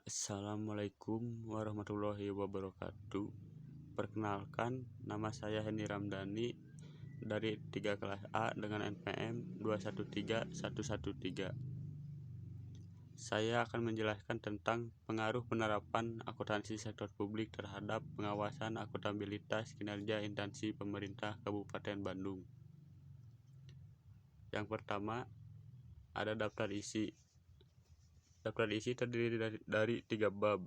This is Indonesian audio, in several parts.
Assalamualaikum warahmatullahi wabarakatuh. Perkenalkan, nama saya Henny Ramdhani dari 3 kelas A dengan NPM 213113. Saya akan menjelaskan tentang pengaruh penerapan akuntansi sektor publik terhadap pengawasan akuntabilitas kinerja instansi pemerintah Kabupaten Bandung. Yang pertama, ada daftar isi. Daftar isi terdiri dari 3 bab.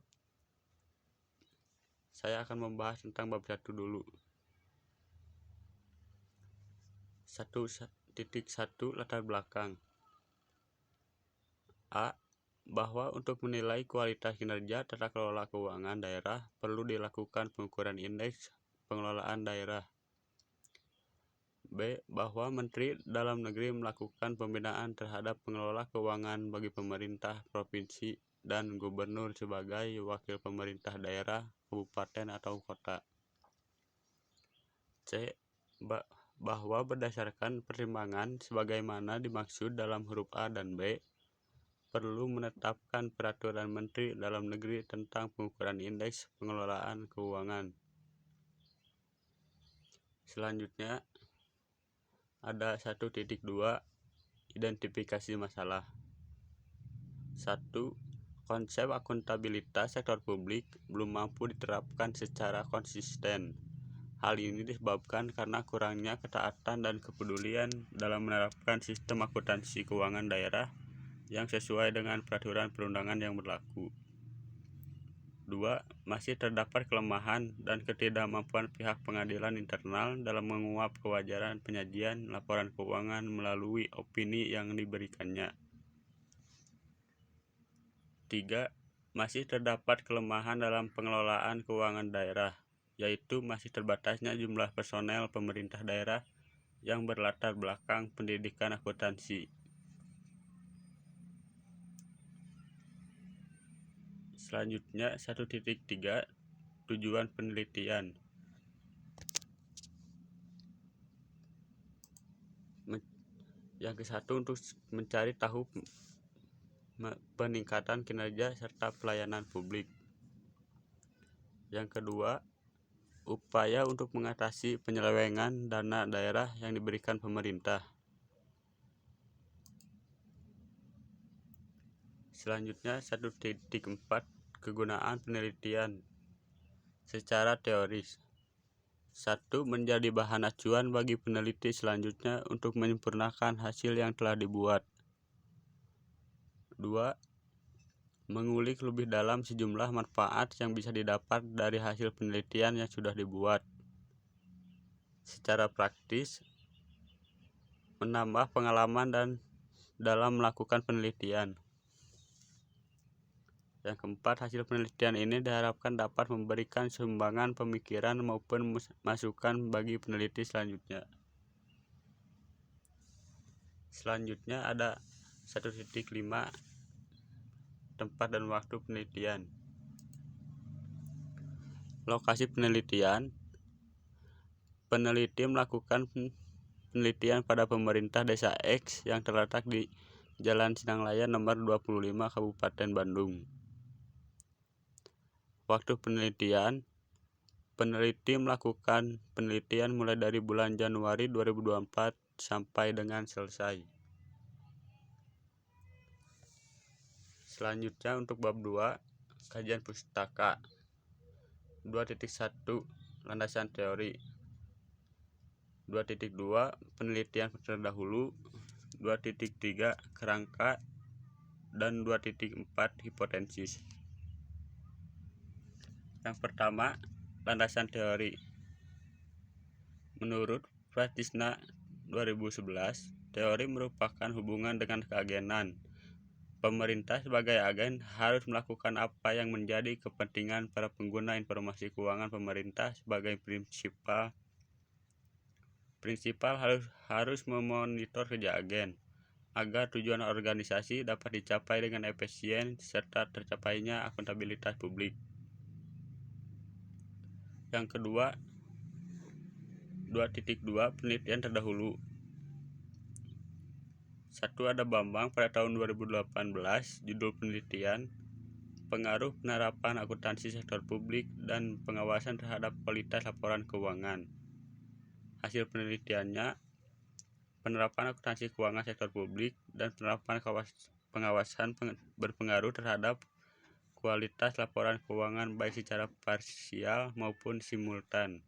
Saya akan membahas tentang bab 1 dulu. 1.1 Latar belakang. A. Bahwa untuk menilai kualitas kinerja tata kelola keuangan daerah perlu dilakukan pengukuran indeks pengelolaan daerah. B. Bahwa Menteri Dalam Negeri melakukan pembinaan terhadap pengelola keuangan bagi pemerintah provinsi dan gubernur sebagai wakil pemerintah daerah, kabupaten atau kota. C. Bahwa berdasarkan pertimbangan sebagaimana dimaksud dalam huruf A dan B, perlu menetapkan peraturan Menteri Dalam Negeri tentang pengukuran indeks pengelolaan keuangan. Selanjutnya ada 1.2 Identifikasi masalah. 1. Konsep akuntabilitas sektor publik belum mampu diterapkan secara konsisten. Hal ini disebabkan karena kurangnya ketaatan dan kepedulian dalam menerapkan sistem akuntansi keuangan daerah yang sesuai dengan peraturan perundangan yang berlaku. 2. Masih terdapat kelemahan dan ketidakmampuan pihak pengadilan internal dalam menguap kewajaran penyajian laporan keuangan melalui opini yang diberikannya. 3. Masih terdapat kelemahan dalam pengelolaan keuangan daerah, yaitu masih terbatasnya jumlah personel pemerintah daerah yang berlatar belakang pendidikan akuntansi. Selanjutnya 1.3 Tujuan penelitian. Yang ke-1 untuk mencari tahu peningkatan kinerja serta pelayanan publik. Yang kedua, upaya untuk mengatasi penyelewengan dana daerah yang diberikan pemerintah. Selanjutnya 1.4 Kegunaan penelitian secara teoris. 1. Menjadi bahan acuan bagi peneliti selanjutnya untuk menyempurnakan hasil yang telah dibuat. 2. Mengulik lebih dalam sejumlah manfaat yang bisa didapat dari hasil penelitian yang sudah dibuat. Secara praktis, menambah pengalaman dan dalam melakukan penelitian. Yang keempat, hasil penelitian ini diharapkan dapat memberikan sumbangan pemikiran maupun masukan bagi peneliti selanjutnya. Selanjutnya ada 1.5 Tempat dan waktu penelitian. Lokasi penelitian. Peneliti melakukan penelitian pada pemerintah desa X yang terletak di Jalan Sinanglaya nomor 25 Kabupaten Bandung. Waktu penelitian. Peneliti melakukan penelitian mulai dari bulan Januari 2024 sampai dengan selesai. Selanjutnya untuk bab 2, kajian pustaka. 2.1 Landasan teori. 2.2 Penelitian terdahulu. 2.3 Kerangka dan 2.4 Hipotesis. Yang pertama, landasan teori. Menurut Pratisna 2011, teori merupakan hubungan dengan keagenan. Pemerintah sebagai agen harus melakukan apa yang menjadi kepentingan para pengguna informasi keuangan pemerintah sebagai prinsipal harus memonitor kerja agen agar tujuan organisasi dapat dicapai dengan efisien serta tercapainya akuntabilitas publik. Yang kedua, 2.2 Penelitian terdahulu. 1. Ada Bambang pada tahun 2018, judul penelitian pengaruh penerapan akuntansi sektor publik dan pengawasan terhadap kualitas laporan keuangan. Hasil penelitiannya, penerapan akuntansi keuangan sektor publik dan penerapan pengawasan berpengaruh terhadap kualitas laporan keuangan baik secara parsial maupun simultan.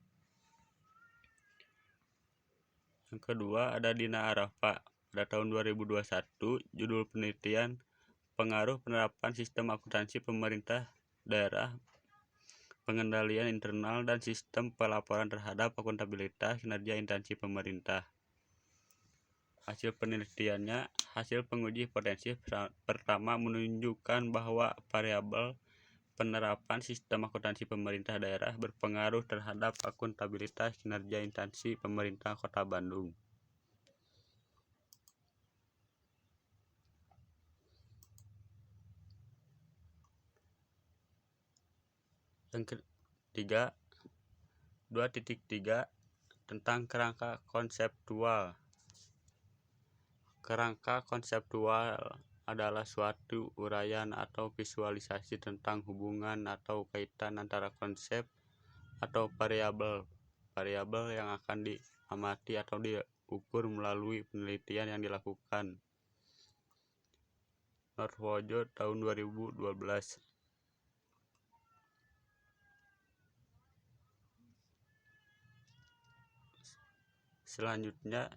Yang kedua ada Dina Arafa pada tahun 2021, judul penelitian pengaruh penerapan sistem akuntansi pemerintah daerah, pengendalian internal dan sistem pelaporan terhadap akuntabilitas kinerja instansi pemerintah. Hasil penelitiannya, hasil penguji potensi pertama menunjukkan bahwa variabel penerapan sistem akuntansi pemerintah daerah berpengaruh terhadap akuntabilitas kinerja instansi pemerintah Kota Bandung. Yang ketiga, 2.3 tentang kerangka konseptual. Kerangka konseptual adalah suatu uraian atau visualisasi tentang hubungan atau kaitan antara konsep atau variabel yang akan diamati atau diukur melalui penelitian yang dilakukan. Norwojo tahun 2012. Selanjutnya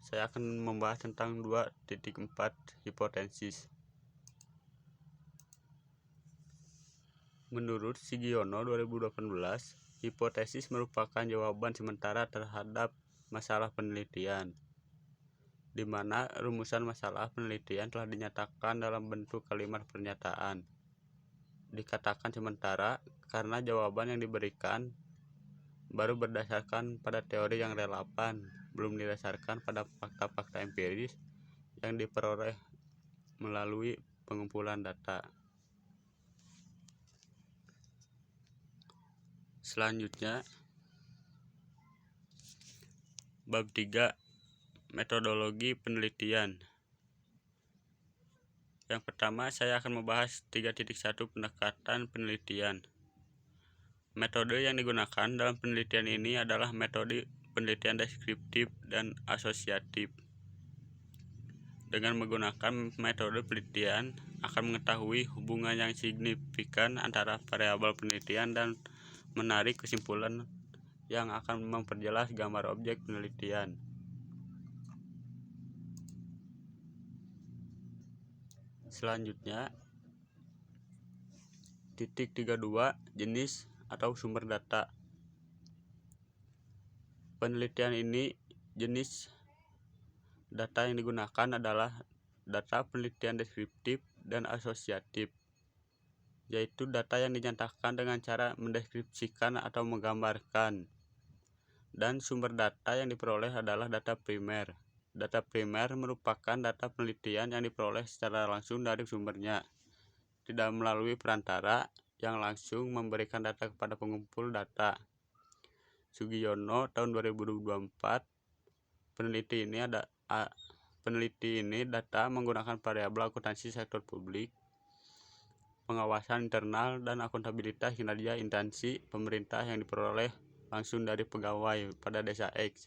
saya akan membahas tentang 2.4 hipotesis. Menurut Sugiono 2018, hipotesis merupakan jawaban sementara terhadap masalah penelitian, di mana rumusan masalah penelitian telah dinyatakan dalam bentuk kalimat pernyataan. Dikatakan sementara karena jawaban yang diberikan baru berdasarkan pada teori yang relevan, belum didasarkan pada fakta-fakta empiris yang diperoleh melalui pengumpulan data. Selanjutnya, bab 3, metodologi penelitian. Yang pertama, saya akan membahas 3.1 pendekatan penelitian. Metode yang digunakan dalam penelitian ini adalah metode penelitian deskriptif dan asosiatif. Dengan menggunakan metode penelitian akan mengetahui hubungan yang signifikan antara variabel penelitian dan menarik kesimpulan yang akan memperjelas gambar objek penelitian. Selanjutnya, 32 jenis atau sumber data. Penelitian ini jenis data yang digunakan adalah data penelitian deskriptif dan asosiatif, yaitu data yang dinyatakan dengan cara mendeskripsikan atau menggambarkan. Dan sumber data yang diperoleh adalah data primer. Data primer merupakan data penelitian yang diperoleh secara langsung dari sumbernya, tidak melalui perantara yang langsung memberikan data kepada pengumpul data. Sugiono tahun 2024, peneliti ini data menggunakan variabel akuntansi sektor publik, pengawasan internal dan akuntabilitas kinerja instansi pemerintah yang diperoleh langsung dari pegawai pada desa X.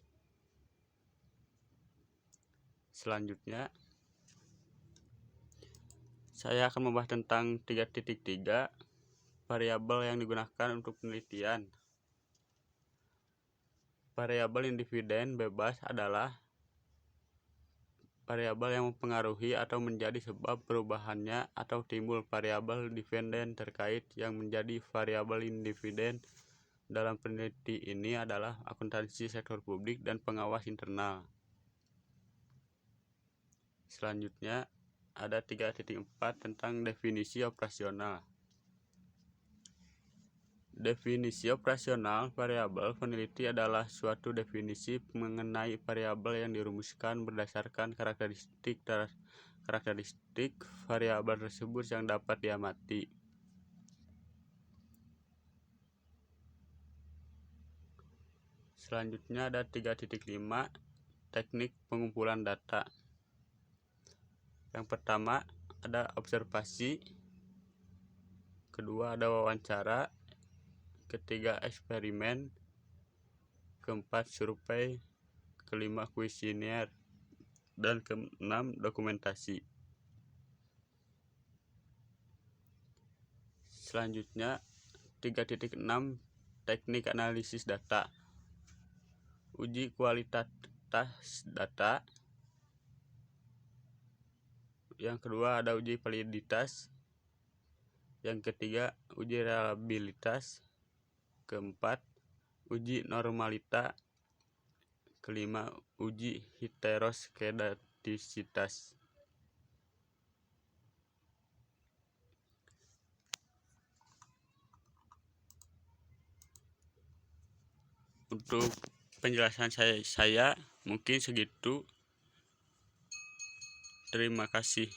Selanjutnya, saya akan membahas tentang 3.3 variabel yang digunakan untuk penelitian. Variabel individen bebas adalah variabel yang mempengaruhi atau menjadi sebab perubahannya atau timbul variabel dipenden terkait yang menjadi variabel individen dalam peneliti ini adalah akuntansi sektor publik dan pengawas internal. Selanjutnya ada 3.4 tentang definisi operasional. Definisi operasional variabel peneliti adalah suatu definisi mengenai variabel yang dirumuskan berdasarkan karakteristik variabel tersebut yang dapat diamati. Selanjutnya ada 3.5 teknik pengumpulan data. Yang pertama ada observasi, kedua ada wawancara, ketiga eksperimen, keempat survei, kelima kuesioner, dan keenam dokumentasi. Selanjutnya 3.6 teknik analisis data. Uji kualitas data. Yang kedua ada uji validitas. Yang ketiga uji reliabilitas. Keempat uji normalita. Kelima uji heteroskedastisitas. Untuk penjelasan saya mungkin segitu. Terima kasih.